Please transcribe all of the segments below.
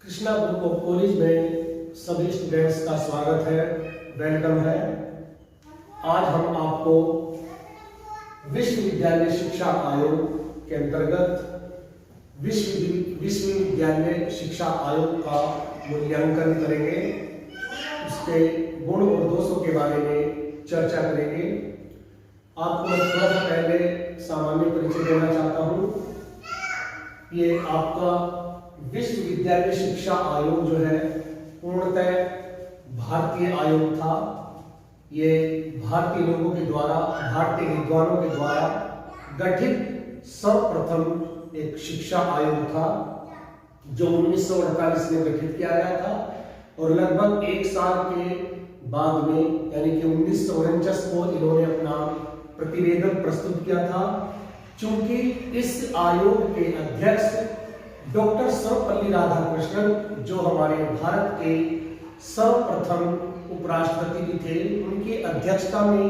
Krishna group of college में सभी students का स्वागत है, वेलकम है। आज हम आपको विश्वविद्यालय शिक्षा आयोग के अंतर्गत विश्वविद्यालय शिक्षा आयोग का मूल्यांकन करेंगे, उसके गुण और दोषों के बारे में चर्चा करेंगे। आपको मैं थोड़ा सा पहले सामान्य परिचय देना चाहता हूँ। ये आपका विश्वविद्यालय शिक्षा आयोग जो है पूर्णतः भारतीय आयोग था। ये भारतीय लोगों के द्वारा, भारतीय विद्वानों के द्वारा गठित सर्वप्रथम एक शिक्षा आयोग था जो 1948 में गठित किया गया था और लगभग एक साल के बाद में यानी कि 1949 को इन्होंने अपना प्रतिवेदन प्रस्तुत किया था। चूंकि इस आयोग के अध्यक्ष डॉक्टर सर्वपल्ली राधाकृष्णन, जो हमारे भारत के सर्वप्रथम उपराष्ट्रपति भी थे, उनकी अध्यक्षता में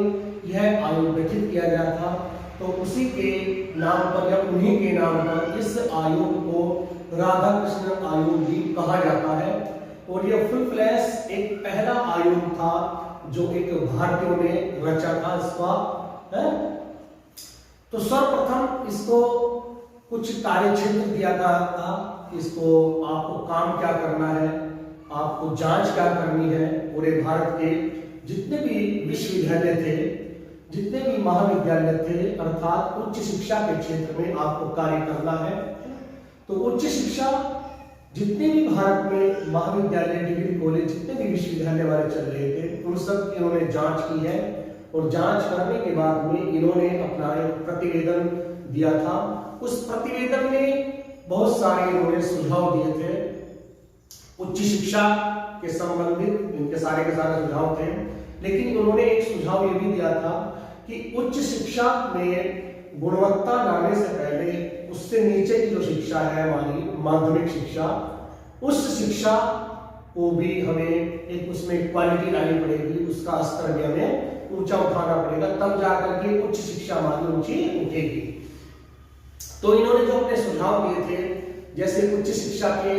यह आयोग गठित किया गया था। तो उसी के नाम पर या उन्हीं के नाम पर इस आयोग को राधाकृष्णन आयोग भी कहा जाता है। और यह फुल फ्लैश एक पहला आयोग था जो एक भारतीयों ने रचा था इसका है। तो सर्वप्रथम इसको कुछ कार्य क्षेत्र दिया गया था, इसको आपको काम क्या करना है, आपको जांच क्या करनी है। पूरे भारत के जितने भी विश्वविद्यालय थे, जितने भी महाविद्यालय थे, अर्थात उच्च शिक्षा के क्षेत्र में आपको कार्य करना है। तो उच्च शिक्षा जितने भी भारत में महाविद्यालय, डिग्री कॉलेज, जितने भी विश्वविद्यालय वाले चल रहे थे, उन सब की इन्होंने जांच की है और जांच करने के बाद में इन्होंने अपना एक प्रतिवेदन दिया था। उस प्रतिवेदन में बहुत सारे इन्होंने सुझाव दिए थे उच्च शिक्षा के संबंधित, इनके सारे के सारे सुझाव थे। लेकिन उन्होंने एक सुझाव ये भी दिया था कि उच्च शिक्षा में गुणवत्ता लाने से पहले उससे नीचे की जो शिक्षा है हमारी माध्यमिक शिक्षा, उस शिक्षा को भी हमें एक उसमें क्वालिटी लानी पड़ेगी, उसका स्तर भी हमें ऊंचा उठाना पड़ेगा, तब जाकर के उच्च शिक्षा हमारी ऊंची उठेगी। तो इन्होंने जो अपने सुझाव दिए थे, जैसे उच्च शिक्षा के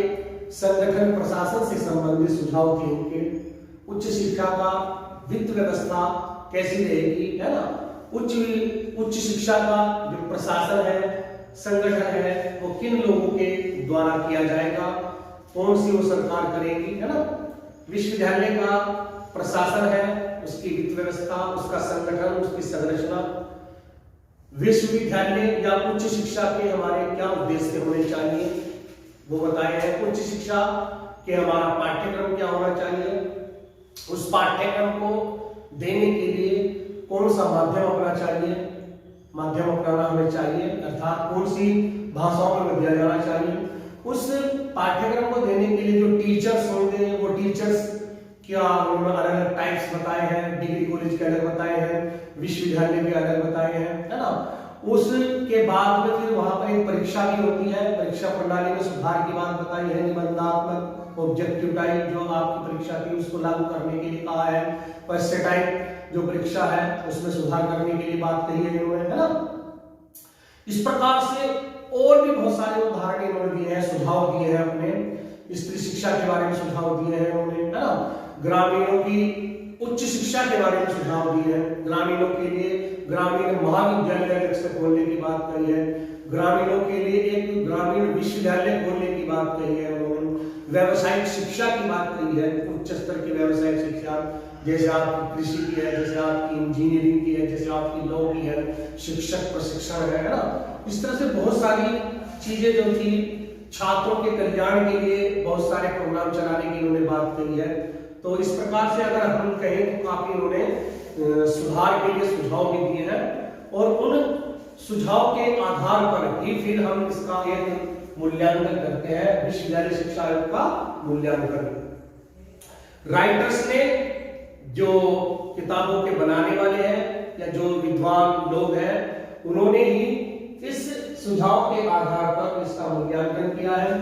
संगठन प्रशासन से संबंधित सुझाव थे इनके, उच्च शिक्षा का वित्त व्यवस्था कैसी रहेगी, है ना, उच्च शिक्षा का जो प्रशासन है, संगठन है, वो किन लोगों के द्वारा किया जाएगा, कौन सी वो सरकार करेगी, है ना। विश्वविद्यालय का प्रशासन है, उसकी वित्त व्यवस्था, उसका संगठन, उसकी संरचना, विश्वविद्यालय या उच्च शिक्षा के हमारे क्या उद्देश्य होने चाहिए वो बताए हैं। उच्च शिक्षा के हमारा पाठ्यक्रम क्या होना चाहिए, उस पाठ्यक्रम को देने के लिए कौन सा माध्यम अपना चाहिए, माध्यम अपनाना हमें चाहिए, अर्थात कौन सी भाषाओं में दिया जाना चाहिए। उस पाठ्यक्रम को देने के लिए जो टीचर्स होंगे, वो टीचर्स क्या उन्होंने अलग अलग टाइप्स बताए हैं, डिग्री कॉलेज के अलग बताए हैं, विश्वविद्यालय के अलग बताए हैं, है ना। उसके बाद में फिर वहां पर एक परीक्षा भी होती है, परीक्षा प्रणाली में सुधार की बात बताई है, निबंधात्मक ऑब्जेक्टिव टाइप जो आपकी परीक्षा थी उसको लागू करने के लिए कहा है, क्वेश्चन टाइप जो परीक्षा है उसमें सुधार करने के लिए बात कही है इन्होंने, है ना। इस प्रकार से और भी बहुत सारे उदाहरण इन्होंने दिए हैं, सुझाव दिए हैं अपने स्त्री शिक्षा के बारे में सुझाव दिए हैं उन्होंने, है ना। ग्रामीणों की उच्च शिक्षा के बारे में सुझाव दिए हैं, ग्रामीणों के लिए ग्रामीण महाविद्यालय से खोलने की बात कही है, ग्रामीणों के लिए एक ग्रामीण विश्वविद्यालय खोलने की बात कही है उन्होंने, व्यावसायिक शिक्षा की बात कही है, उच्च स्तर की व्यावसायिक शिक्षा, जैसे आपकी कृषि की है, जैसे आपकी इंजीनियरिंग की है, जैसे आपकी लॉ की है, शिक्षक प्रशिक्षण है ना। इस तरह से बहुत सारी चीजें जो थी, छात्रों के कल्याण के लिए बहुत सारे प्रोग्राम चलाने की इन्होंने बात कही है। तो इस प्रकार से अगर हम कहें तो काफी उन्होंने सुधार के लिए सुझाव भी दिए हैं और उन सुझाव के आधार पर ही फिर हम इसका एक मूल्यांकन करते हैं, विश्वविद्यालय शिक्षा आयोग का मूल्यांकन। राइटर्स ने, जो किताबों के बनाने वाले हैं या जो विद्वान लोग हैं, उन्होंने ही इस सुझाव के आधार पर इसका मूल्यांकन किया है।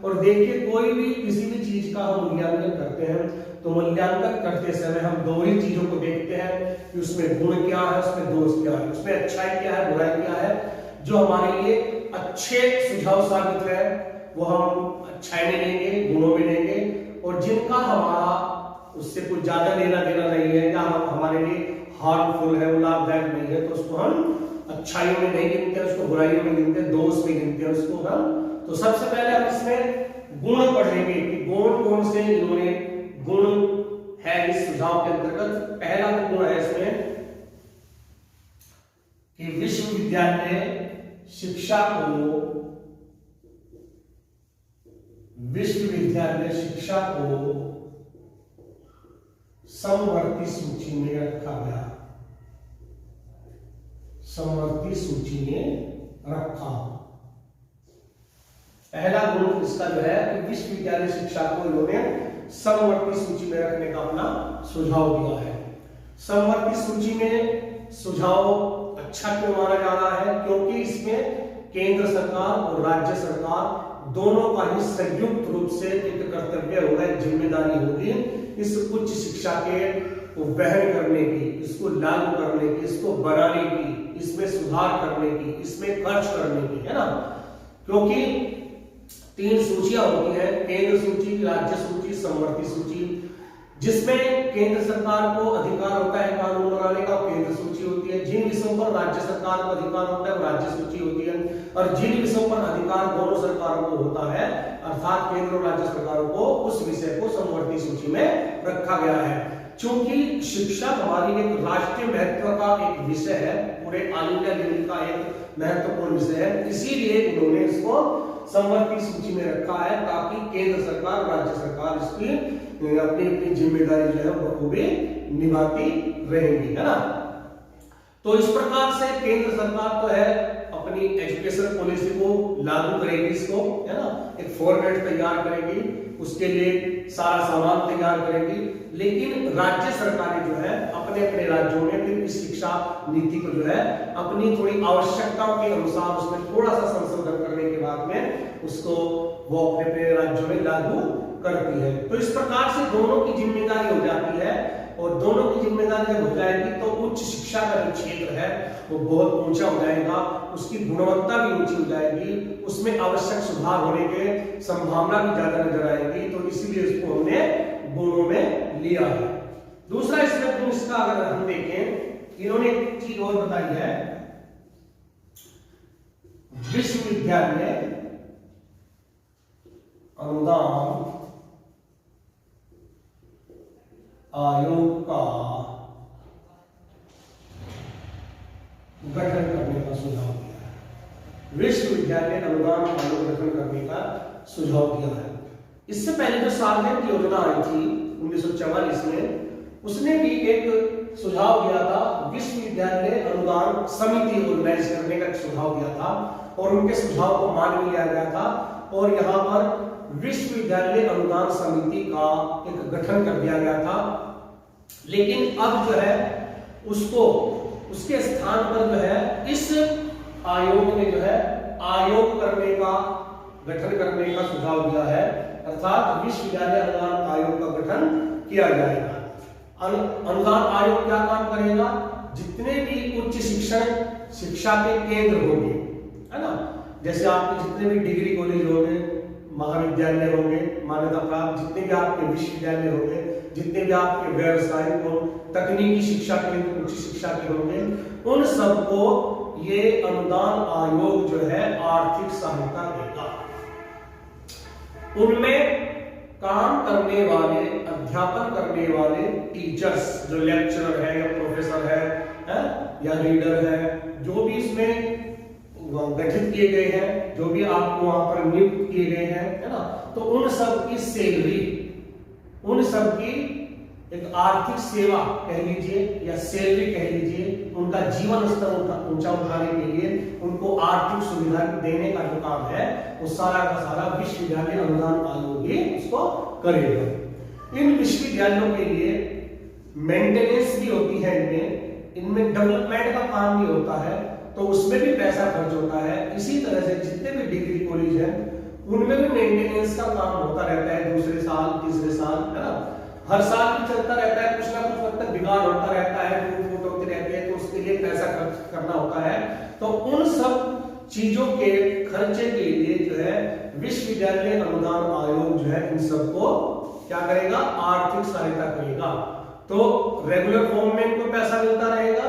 और देखिए, कोई भी किसी भी चीज का हम मूल्यांकन करते हैं तो मूल्यांकन करते समय हम दो ही चीजों को देखते हैं कि उसमें गुण क्या है, उसमें दोष क्या है, उसमें अच्छाई क्या है, बुराई क्या है। जो हमारे लिए अच्छे सुझाव साबित है वो हम अच्छाई में लेंगे, गुणों में लेंगे, और जिनका हमारा उससे कुछ ज्यादा लेना देना नहीं है या हमारे लिए हार्मफुल है, वो लाभदायक नहीं है, तो उसको हम अच्छाइयों में नहीं गिनते, उसको बुराइयों में गिनते, दोष में गिनते हैं उसको हम। तो सबसे पहले हम इसमें गुण पढ़ेंगे कि कौन कौन से इन्होंने गुण है इस सुझाव के अंतर्गत। पहला गुण है इसमें कि विश्वविद्यालय शिक्षा को समवर्ती सूची में रखा गया, समवर्ती सूची में रखा। पहला गुण इसका जो है कि विश्वविद्यालय शिक्षा को इन्होंने समवर्ती सूची में रखने का अपना सुझाव दिया है। समवर्ती सूची में सुझाव अच्छा क्यों माना जा रहा है? क्योंकि इसमें केंद्र सरकार और राज्य सरकार दोनों का ही संयुक्त रूप से एक कर्तव्य होगा, एक जिम्मेदारी होगी इस उच्च शिक्षा के को वहन करने की, इसको लागू करने की, इसको बनाने की, इसमें सुधार करने की, इसमें खर्च करने की, है ना। क्योंकि 3 सूचियां होती हैं, केंद्र सूची, राज्य सूची, समवर्ती सूची। जिसमें केंद्र सरकार को अधिकार होता है कानून बनाने का, केंद्र सूची होती है। जिन विषयों पर राज्य सरकार को अधिकार होता है वो राज्य सूची होती है, और जिन विषयों पर अधिकार दोनों सरकारों को होता है अर्थात केंद्र और राज्य सरकारों को, उस विषय को समवर्ती सूची में रखा गया है। क्योंकि शिक्षा हमारी एक राष्ट्रीय महत्व का एक विषय है, पूरे ऑल इंडिया लेवल का एक महत्वपूर्ण विषय है, इसीलिए उन्होंने इसको समवर्ती सूची में रखा है ताकि केंद्र सरकार, राज्य सरकार इसकी अपनी अपनी जिम्मेदारी जो है वो भी निभाती रहेंगी, है ना। तो इस प्रकार से केंद्र सरकार तो है अपनी एजुकेशन पॉलिसी को लागू करेगी, इसको, है ना, एक फॉर्मेट तैयार करेगी, उसके लिए सारा सामान तैयार करेगी। लेकिन राज्य सरकारें जो है अपने अपने राज्यों में फिर इस शिक्षा नीति को जो है अपनी थोड़ी आवश्यकताओं के अनुसार उसमें थोड़ा सा संशोधन करने के बाद में उसको वो अपने अपने राज्यों में लागू करती है। तो इस प्रकार से दोनों की जिम्मेदारी हो जाती है, और दोनों की जिम्मेदारी जब हो जाएगी तो उच्च शिक्षा का जो क्षेत्र है वो बहुत ऊंचा हो जाएगा, उसकी गुणवत्ता भी ऊंची हो जाएगी, उसमें आवश्यक सुधार होने के संभावना भी ज्यादा नजर आएगी। तो इसीलिए इसको हमने गुणों में लिया है। दूसरा इसमें गुण इसका अगर हम देखें, इन्होंने एक चीज और बताई है, विश्वविद्यालय अनुदान आयोग का गठन करने का सुझाव दिया है। विश्वविद्यालय अनुदान आयोग गठन करने का सुझाव दिया है। इससे पहले जो सार्वजनिक योजना आई थी 1944 में, उसने भी एक सुझाव दिया था, विश्वविद्यालय अनुदान समिति ऑर्गेनाइज करने का सुझाव दिया था, और उनके सुझाव को मान लिया गया था, और यहाँ पर विश्वविद्यालय अनुदान समिति का एक गठन कर दिया गया था। लेकिन अब जो है उसको, उसके स्थान पर जो है इस आयोग ने जो है आयोग करने का, गठन करने का सुझाव दिया है, अर्थात विश्वविद्यालय अनुदान आयोग का गठन किया जाएगा। अनुदान आयोग क्या काम करेगा? जितने भी उच्च शिक्षा के केंद्र होंगे, है ना, जैसे आपके जितने भी डिग्री कॉलेज होंगे, महाविद्यालय होंगे, मान्यता प्राप्त जितने भी आपके विश्वविद्यालय होंगे, जितने भी आपके व्यवसायिक और तकनीकी शिक्षा केंद्र, उच्च शिक्षा के होंगे, उन सबको ये अनुदान आयोग जो है आर्थिक सहायता देगा। उनमें काम करने वाले, अध्यापन करने वाले टीचर्स, जो लेक्चरर है या प्रोफेसर है या रीडर है, जो भी इसमें गठित किए गए हैं, जो भी आपको वहां पर नियुक्त किए गए हैं, है ना, तो उन सब की सैलरी, उन सब की एक आर्थिक सेवा कह लीजिए या सैलरी कह लीजिए, उनका जीवन स्तर ऊंचा उठाने के लिए उनको आर्थिक सुविधा देने का जो काम है वो सारा का सारा विश्वविद्यालय अनुदान आयोग ही उसको करेगा। इन विश्वविद्यालयों के लिए मेंटेनेंस भी होती है, इनमें डेवलपमेंट का काम भी होता है, तो उसमें भी पैसा खर्च होता है। इसी तरह से जितने भी डिग्री कॉलेज हैं उनमें भी मेंटेनेंस का काम होता रहता है, दूसरे साल, तीसरे साल, है ना, हर साल भी चलता रहता है, कुछ ना कुछ वक्त तक बिगाड़ होता रहता है, टूट फूट होती रहती है, तो उसके लिए पैसा खर्च करना होता है। तो उन सब चीजों के खर्चे के लिए जो है विश्वविद्यालय अनुदान आयोग जो है इन सबको क्या करेगा, आर्थिक सहायता करेगा। तो रेगुलर फॉर्म में इनको पैसा मिलता रहेगा,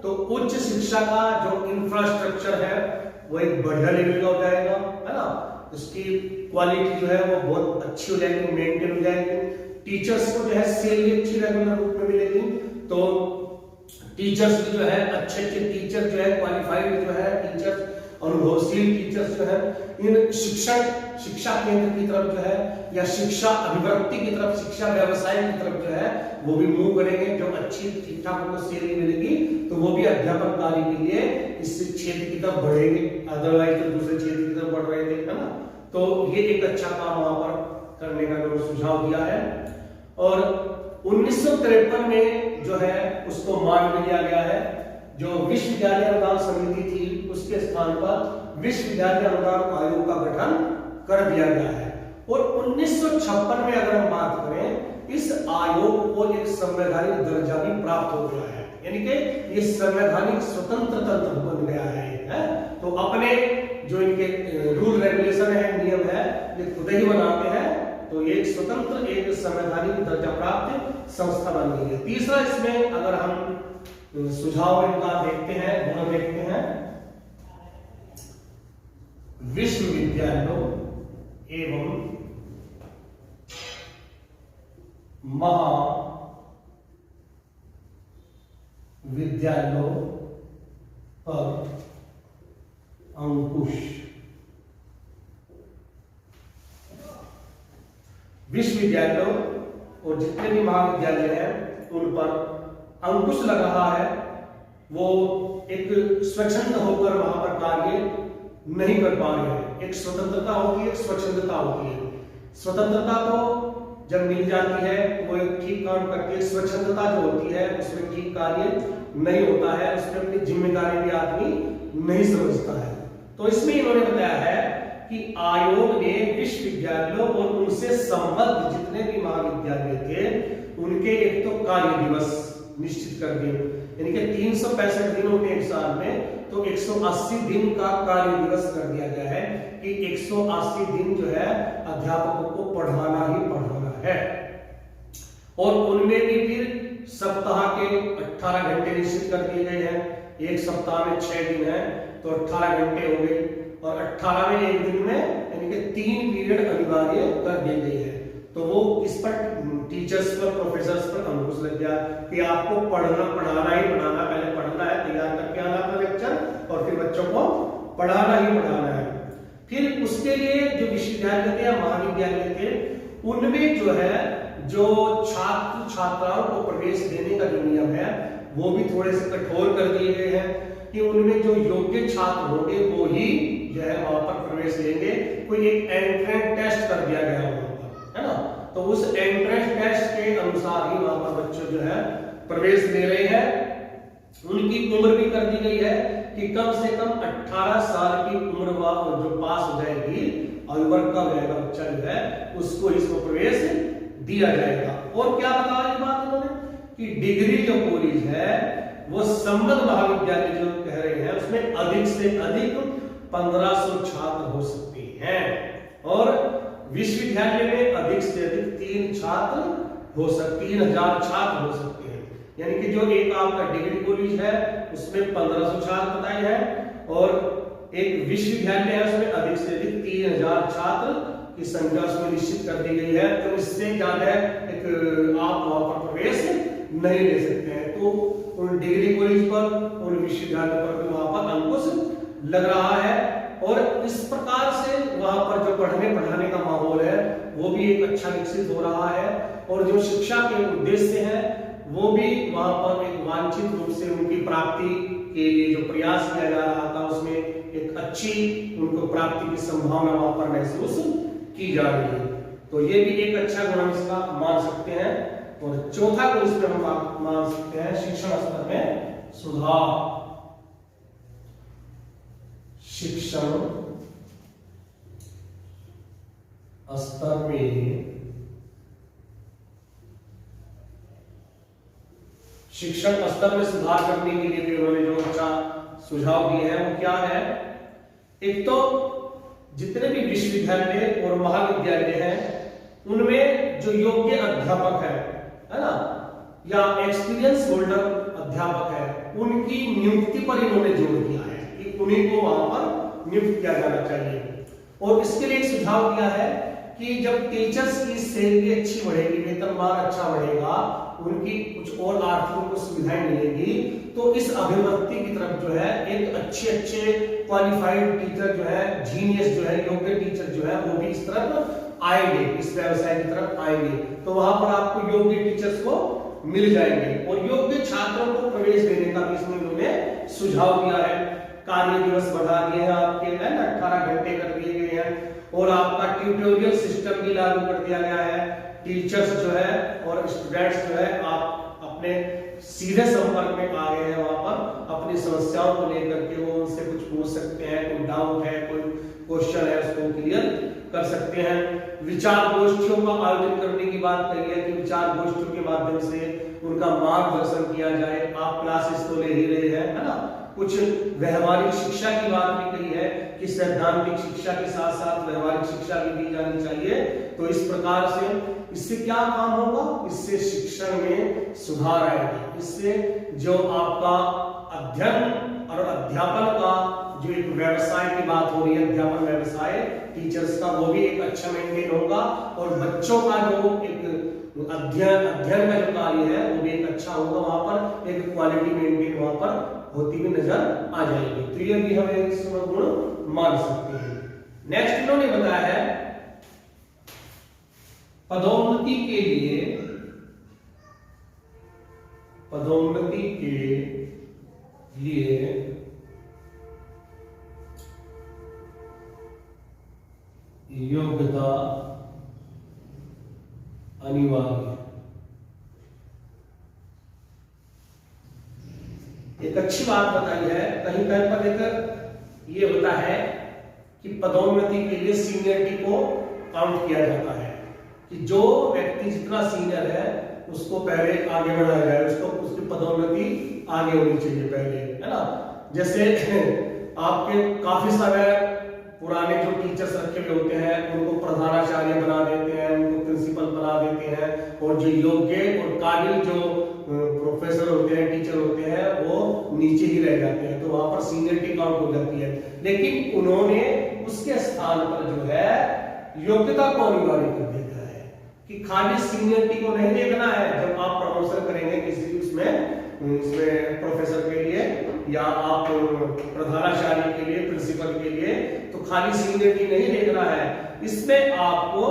तो उच्च शिक्षा का जो इंफ्रास्ट्रक्चर है वो एक बढ़िया लेवल का हो जाएगा, है ना। उसकी क्वालिटी जो है वो बहुत अच्छी हो जाएगी, मेंटेन हो जाएगी। टीचर्स को जो है सैलरी अच्छी रेगुलर रूप में मिलेगी, तो टीचर्स भी जो है अच्छे टीचर जो है क्वालिफाइड जो है टीचर्स, अनुभवशील टीचर्स जो है इन शिक्षा केंद्र की तरफ जो है या शिक्षा अभिवृद्धि की तरफ, शिक्षा व्यवसाय की तरफ जो है वो भी मूव करेंगे। जो अच्छी ठीक ठाक उनको सैलरी मिलेगी तो वो भी अध्यापन कार्य के लिए इस क्षेत्र की तरफ बढ़ेंगे, अदरवाइज तो दूसरे क्षेत्र की तरफ बढ़ रहे थे, है ना। तो ये एक अच्छा काम वहां पर करने का जो सुझाव दिया है। और 1953 में जो है उसको मान में लिया गया है, जो विश्वविद्यालय अनुदान समिति थी उसके स्थान पर विश्वविद्यालय अनुदान आयोग का गठन कर दिया गया है। और 1956 में अगर हम बात करें, इस आयोग को एक संवैधानिक दर्जा भी प्राप्त हो गया है, यानी कि ये संवैधानिक स्वतंत्र तंत्र बन गया है। तो अपने जो इनके रूल रेगुलेशन है, नियम है, ये खुद ही बनाते हैं, तो ये एक स्वतंत्र एक संवैधानिक दर्जा प्राप्त संस्था बन गई है। तीसरा इसमें अगर हम सुझाव इनका देखते हैं, गुण देखते हैं, विश्वविद्यालयों एवं महाविद्यालयों पर अंकुश। विश्वविद्यालयों और जितने भी महाविद्यालय हैं उन पर अंकुश लग रहा है, वो एक स्वच्छंद होकर वहां पर कार्य नहीं कर पा रहे हैं। एक स्वतंत्रता होती है, एक स्वच्छंदता होती है। स्वतंत्रता तो जब मिल जाती है वो एक ठीक काम करती है, स्वच्छंदता जो होती है उसमें ठीक कार्य नहीं होता है, उसमें अपनी जिम्मेदारी भी आदमी नहीं समझता है। तो इसमें इन्होंने बताया है कि आयोग ने विश्वविद्यालयों और उनसे संबद्ध जितने भी महाविद्यालय थे उनके एक तो कार्य दिवस निश्चित कर दिए, यानी कि 365 दिन होते हैं एक साल में, तो 180 दिन का कार्य दिवस कर दिया गया है कि 180 दिन जो है अध्यापकों को पढ़ाना ही पढ़ाना है। और उनमें भी फिर सप्ताह के 18 घंटे निश्चित कर दिए गए हैं। एक सप्ताह में 6 दिन है तो 18 घंटे हो गए, और 18 में एक दिन में यानी कि 3 पीरियड अनिवार्य कर दी गई है। तो वो इस पर टीचर्स पर, प्रोफेसर्स पर अंकुश लग गया कि आपको पढ़ाना ही पढ़ाना, पहले पढ़ना है, तैयार करके आना अपना लेक्चर, और फिर बच्चों को पढ़ाना ही पढ़ाना है। फिर उसके लिए जो विश्वविद्यालय थे या महाविद्यालय थे उनमें जो है जो छात्र छात्राओं को प्रवेश देने का जो नियम है वो भी थोड़े से कठोर कर दिए गए हैं कि उनमें जो योग्य छात्र होंगे वो ही जो है वहां पर प्रवेश लेंगे। कोई एक एंट्रेंस टेस्ट कर दिया गया वहां पर, है ना। तो उस एंट्रेंस टेस्ट के अनुसार ही वहां पर बच्चे जो है प्रवेश ले रहे हैं। उनकी उम्र भी कर दी गई है कि कम से कम 18 साल की उम्र जो पास हो जाएगी, आयु वर्ग का रहेगा बच्चा जो है उसको इसको प्रवेश दिया जाएगा। और क्या बताया ये बात उन्होंने कि डिग्री जो कॉलेज है वो संबद्ध महाविद्यालय जो कह रहे हैं उसमें अधिक से अधिक 1500 छात्र हो सकते हैं, और विश्वविद्यालय में अधिक से अधिक 3 छात्र हो सकते, 3000 छात्र हो सकते हैं। यानी कि जो एक आपका डिग्री कॉलेज है उसमें 1500 छात्र बताए हैं, और एक विश्वविद्यालय है उसमें अधिक से अधिक 3000 छात्र की संख्या उसमें निश्चित कर दी गई है। तो इससे ज्यादा एक आप वहां पर प्रवेश नहीं ले सकते हैं। तो उन डिग्री कॉलेज पर और विश्वविद्यालय पर भी वहां पर अंकुश लग रहा है, और इस प्रकार से वहां पर जो पढ़ने पढ़ाने का माहौल है वो भी एक अच्छा विकसित हो रहा है, और जो शिक्षा के उद्देश्य है वो भी वहां पर एक वांछित रूप से उनकी प्राप्ति के लिए जो प्रयास किया जा रहा था उसमें एक अच्छी उनको प्राप्ति की संभावना वहां पर महसूस की जा रही है। तो ये भी एक अच्छा गुण इसका मान सकते हैं। और चौथा गुण इसमें हम मान सकते हैं शिक्षण स्तर में सुधार। शिक्षण स्तर में शिक्षण स्तर में सुधार करने के लिए भी उन्होंने जो अच्छा सुझाव दिए हैं वो क्या है एक तो जितने भी विश्वविद्यालय और महाविद्यालय हैं उनमें जो योग्य अध्यापक है ना, या एक्सपीरियंस होल्डर अध्यापक है, उनकी नियुक्ति पर इन्होंने जोर दिया है कि उन्हीं को वहां पर नियुक्त किया जाना चाहिए। और इसके लिए एक सुझाव दिया है कि जब टीचर्स की सैलरी अच्छी बढ़ेगी, वेतनमान अच्छा बढ़ेगा, उनकी कुछ और आर्थिक उनको सुविधाएं मिलेगी, तो इस अभिवृद्धि की तरफ जो है एक अच्छे क्वालिफाइड टीचर जो है, जीनियस जो है, योग्य टीचर जो है, वो भी इस तरफ आएंगे, इस व्यवसाय की तरफ आएंगे। तो वहां पर आपको योग्य टीचर्स को मिल जाएंगे और योग्य छात्रों को प्रवेश देने का भी इसमें उन्होंने सुझाव दिया है। कार्य दिवस बढ़ा दिए हैं आपके, है ना, 18 घंटे कर दिए गए हैं और आपका ट्यूटोरियल सिस्टम भी लागू कर दिया गया है। टीचर्स जो है और स्टूडेंट्स जो है आप अपने सीधे संपर्क में आ गए हैं, वहां पर अपनी समस्याओं को लेकर के वो उनसे कुछ पूछ सकते हैं, कोई डाउट है, कोई क्वेश्चन है, उसको क्लियर कर सकते हैं। विचार गोष्ठियों का आयोजन करने की बात कही है कि विचार गोष्ठियों के माध्यम से उनका मार्गदर्शन किया जाए। आप क्लासेस तो ले ही रहे हैं, है ना, कुछ व्यवहारिक शिक्षा की बात भी कही है कि सैद्धांतिक शिक्षा के साथ साथ व्यवहारिक शिक्षा भी दी जानी चाहिए। तो इस प्रकार से इससे क्या काम होगा, इससे शिक्षण में सुधार आएगा, इससे जो आपका अध्ययन और अध्यापन का जो एक व्यवसाय की बात हो रही है, अध्यापन व्यवसाय टीचर्स का, वो भी एक अच्छा मेंटेन होगा और बच्चों का जो एक अध्ययन का जो कार्य है वो भी एक अच्छा होगा, वहां पर एक क्वालिटी मेंटेन वहां पर होती हुई नजर आ जाएगी। तो ये भी हम एक गुण मान सकते हैं। नेक्स्ट इन्होंने बताया है पदोन्नति के लिए योग्यता अनिवार्य। एक अच्छी बात बताई है, कहीं कहीं पर देखकर ये होता है कि पदोन्नति के लिए सीनियरिटी को काउंट किया जाता है कि जो व्यक्ति जितना सीनियर है उसको पहले आगे बढ़ाया जाए, उसको उसकी पदोन्नति आगे होनी चाहिए पहले, है ना। जैसे आपके काफी सारे पुराने जो टीचर्स रखे हुए होते हैं उनको प्रधानाचार्य बना देते हैं, उनको प्रिंसिपल बना देते हैं, और जो योग्य और काबिल जो प्रोफेसर होते हैं, टीचर होते हैं, वो नीचे ही रह जाते हैं, तो वहां पर सीनियरिटी काउंट हो जाती है। लेकिन उन्होंने उसके स्थान पर जो है योग्यता को अनिवार्य कर दिया है कि खाली सीनियरिटी को नहीं देखना है। जब आप प्रमोशन करेंगे किसी इसमें प्रोफेसर के लिए या आप प्रधानाचार्य के लिए, प्रिंसिपल के लिए, तो खाली सीनियरिटी नहीं देखना है, इसमें आपको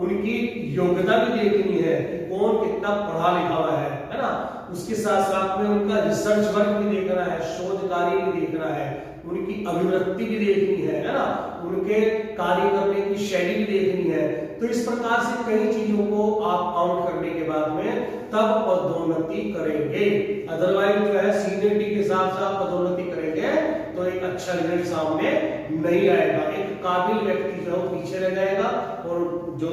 उनकी योग्यता भी देखनी है कि कौन कितना पढ़ा लिखा हुआ है ना। उसके साथ साथ में उनका रिसर्च वर्क भी देखना है, शोध कार्य भी देखना है, उनकी अभिवृत्ति भी देखनी है ना, उनके कार्य करने की शैली भी देखनी है। तो इस प्रकार से कई चीजों को आप काउंट करने के बाद में तब पदोन्नति करेंगे। अदरवाइज जो है सीनियरिटी के साथ साथ पदोन्नति करेंगे तो एक अच्छा रिजल्ट सामने नहीं आएगा। एक काबिल व्यक्ति जो है पीछे रह जाएगा और जो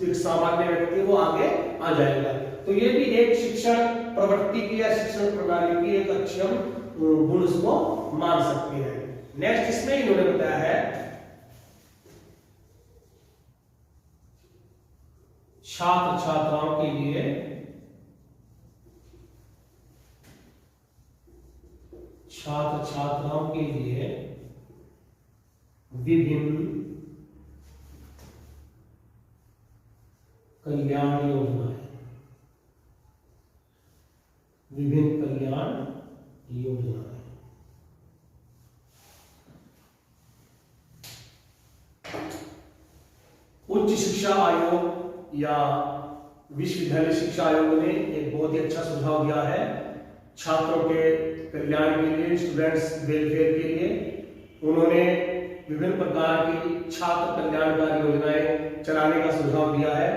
एक सामान्य व्यक्ति वो आगे आ जाएगा। तो ये भी एक शिक्षण प्रवृत्ति की या शिक्षण प्रणाली की एक अच्छी हम गुण उसको मान सकते हैं। नेक्स्ट इसमें इन्होंने बताया है छात्र छात्राओं के लिए विभिन्न कल्याण योजनाएं, उच्च शिक्षा आयोग या विश्वविद्यालय शिक्षा आयोग ने एक बहुत ही अच्छा सुझाव दिया है छात्रों के कल्याण के लिए, स्टूडेंट्स वेलफेयर के लिए। उन्होंने विभिन्न प्रकार की छात्र कल्याणकारी योजनाएं चलाने का सुझाव दिया है।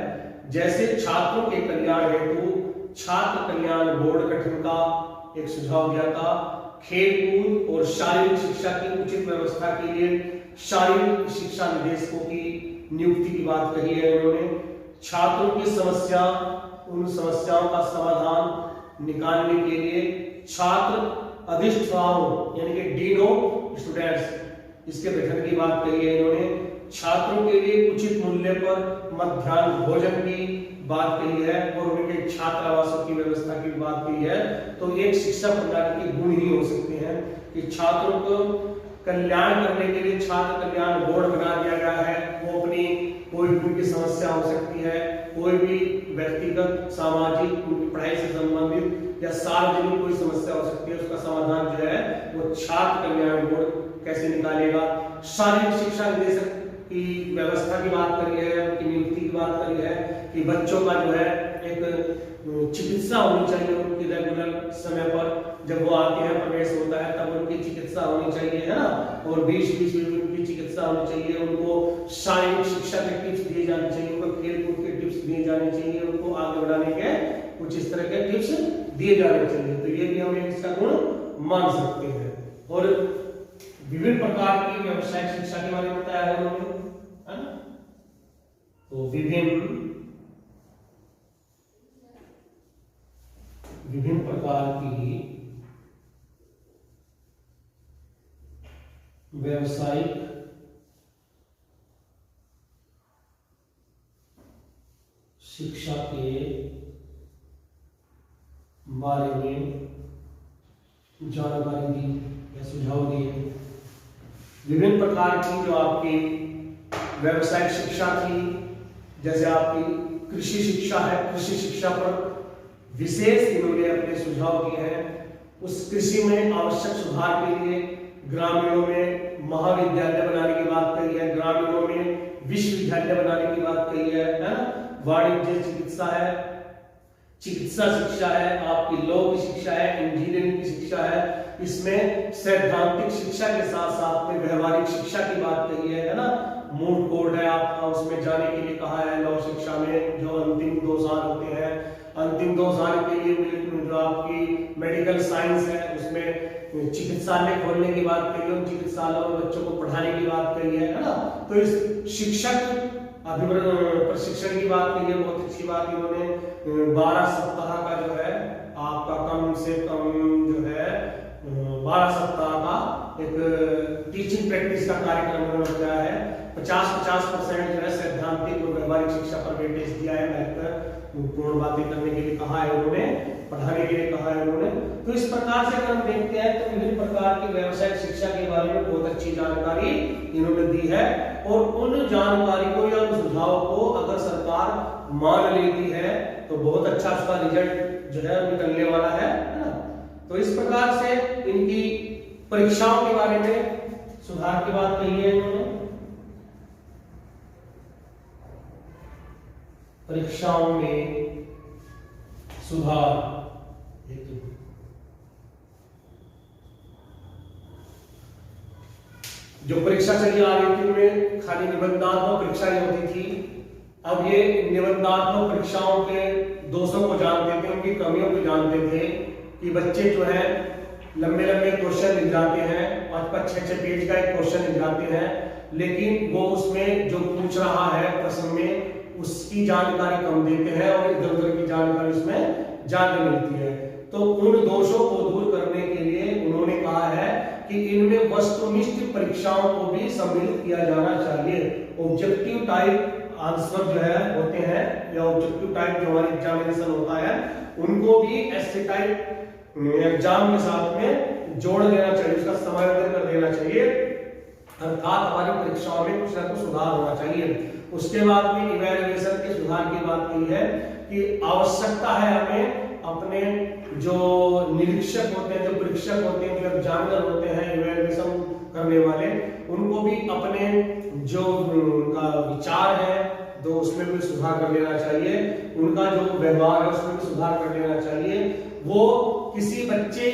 जैसे छात्रों के कल्याण हेतु छात्र कल्याण बोर्ड गठन का एक सुझाव दिया था। खेल कूद और शारीरिक शिक्षा की उचित व्यवस्था के लिए शारीरिक शिक्षा निदेशकों की नियुक्ति की बात कही है उन्होंने। छात्रों की समस्या, उन समस्याओं का समाधान निकालने के लिए छात्र अधिष्ठाताओं यानी कि डीन ऑफ स्टूडेंट्स इसके गठन की बात कही है इन्होंने। छात्रों के लिए उचित मूल्य पर मध्याह्न भोजन की बात कही है और उनके छात्रावासों की व्यवस्था की बात कही है। तो एक शिक्षा प्रणाली के गुण ही हो सकते हैं कि छात्रों को कल्याण करने के लिए छात्र कल्याण बोर्ड बना दिया गया है। वो अपनी कोई भी उनकी समस्या हो सकती है, कोई भी व्यक्तिगत सामाजिक पढ़ाई से संबंधित या सार्वजनिक कोई समस्या हो सकती है, उसका समाधान जो है वो छात्र कल्याण बोर्ड कैसे निकालेगा। शारीरिक शिक्षा निदेशक की व्यवस्था की बात करी है, उनकी नियुक्ति की बात करी है कि बच्चों का जो है एक चिकित्सा होनी चाहिए उनकी रेगुलर समय पर, जब वो आते हैं प्रवेश होता है तब उनकी चिकित्सा होनी चाहिए, है ना। और बीच बीच में उनकी चिकित्सा होनी चाहिए, उनको शारीरिक शिक्षा के टिप्स दिए जाने चाहिए, उनको खेल कूद के टिप्स दिए जाने चाहिए, उनको आगे बढ़ाने के कुछ इस तरह के टिप्स दिए जाने चाहिए। तो ये भी हम इसका गुण मान सकते हैं। और विभिन्न प्रकार की व्यावसायिक शिक्षा के बारे में बताया है उन्होंने, है ना। तो विभिन्न प्रकार की व्यावसायिक शिक्षा के बारे में जानकारी दी या सुझाव दिए। विभिन्न प्रकार की जो आपकी व्यावसायिक शिक्षा थी, जैसे आपकी कृषि शिक्षा है, कृषि शिक्षा पर विशेष इन्होंने अपने सुझाव किए हैं। उस कृषि में आवश्यक सुधार के लिए ग्रामीणों में महाविद्यालय बनाने की बात कही है, ग्रामीणों में विश्वविद्यालय बनाने की बात कही है ना। वाणिज्य चिकित्सा है, चिकित्सा शिक्षा है, आपकी लॉ की शिक्षा है, इंजीनियरिंग की शिक्षा है। इसमें सैद्धांतिक शिक्षा के साथ साथ में व्यवहारिक शिक्षा की बात कही है ना। मूड कोड है आपका, उसमें जाने के लिए कहा है। लॉ शिक्षा में जो अंतिम 2 साल होते हैं, अंतिम 2 साल के लिए जो आपकी मेडिकल साइंस है उसमें चिकित्सालय खोलने की बात कही है, उन चिकित्सालयों में बच्चों को पढ़ाने की बात कही है ना। तो इस शिक्षक प्रशिक्षण की बात कही है, बहुत अच्छी बात इन्होंने। 12 सप्ताह का जो है आपका कम से कम जो है 12 सप्ताह का एक टीचिंग प्रैक्टिस का कार्यक्रम उन्होंने बताया है। 50% जो है सैद्धांतिक और व्यवहारिक शिक्षा पर वेटेज दिया है, महत्वपूर्ण बातें करने के लिए कहा है उन्होंने, पढ़ाने के लिए कहा है उन्होंने। तो इस प्रकार से अगर हम देखते हैं तो विभिन्न प्रकार की व्यावसायिक शिक्षा के बारे में बहुत अच्छी जानकारी इन्होंने दी है। और उन जानकारी को या उन सुझाव को अगर सरकार मान लेती है तो बहुत अच्छा उसका रिजल्ट जो है निकलने वाला है ना। तो इस प्रकार से इनकी परीक्षाओं के बारे में सुधार की बात कही है इन्होंने। परीक्षाओं में सुधार हेतु जो परीक्षा चली आ रही थी उनमें खाली निबंधात्मक परीक्षाएं होती थी। अब ये निबंधात्मक परीक्षाओं के दोषों को जानते थे, उनकी कमियों को जानते थे कि बच्चे जो है लंबे लंबे क्वेश्चन लिख जाते हैं, 5-5, 6-6 पेज का एक क्वेश्चन लिख जाते हैं, लेकिन वो उसमें जो पूछ रहा है प्रश्न में उसकी जानकारी कम देते हैं और इधर उधर की जानकारी उसमें ज्यादा मिलती है। तो उन दोषों को दूर करने के लिए उन्होंने कहा है कि इनमें वस्तुनिष्ठ परीक्षाओं को भी सम्मिलित किया जाना चाहिए। ऑब्जेक्टिव टाइप आंसर जो है होते हैं या ऑब्जेक्टिव टाइप जो हमारे एग्जामिनेशन होता है उनको भी ऐसे टाइप एग्जाम के साथ में जोड़ देना चाहिए, उसका समायोजन कर देना चाहिए, अर्थात हमारी परीक्षाओं में कुछ ना कुछ सुधार होना चाहिए। उसके बाद में इवैल्यूएशन के सुधार की बात की है कि आवश्यकता है हमें अपने जो निरीक्षक होते हैं, जो परीक्षक होते हैं, जो एग्जामिनर होते हैं, इवैल्यूएशन करने वाले, उनको भी अपने जो उनका विचार है तो उसमें भी सुधार कर लेना चाहिए, उनका जो व्यवहार है उसमें भी सुधार कर लेना चाहिए। वो किसी बच्चे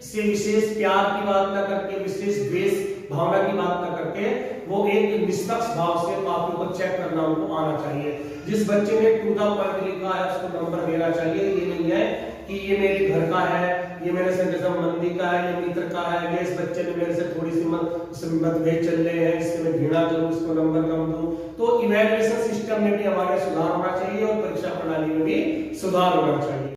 से विशेष प्यार की बात न करके, विशेष द्वेष भावना की बात न करके, वो एक निष्पक्ष भाव से कॉपी को चेक करना उनको आना चाहिए। जिस बच्चे ने टू द पॉइंट लिखा है उसको नंबर देना चाहिए। ये नहीं है कि ये मेरे घर का है, ये मेरे से संबंधी का है, ये मित्र का है, ये इस बच्चे ने मेरे से थोड़ी सी मतभेद चल रहे हैं, इससे मैं घृणा करूं, इसको नंबर कम दूं। तो इवैल्यूएशन सिस्टम में भी हमारे सुधार होना चाहिए और परीक्षा प्रणाली में भी सुधार होना चाहिए।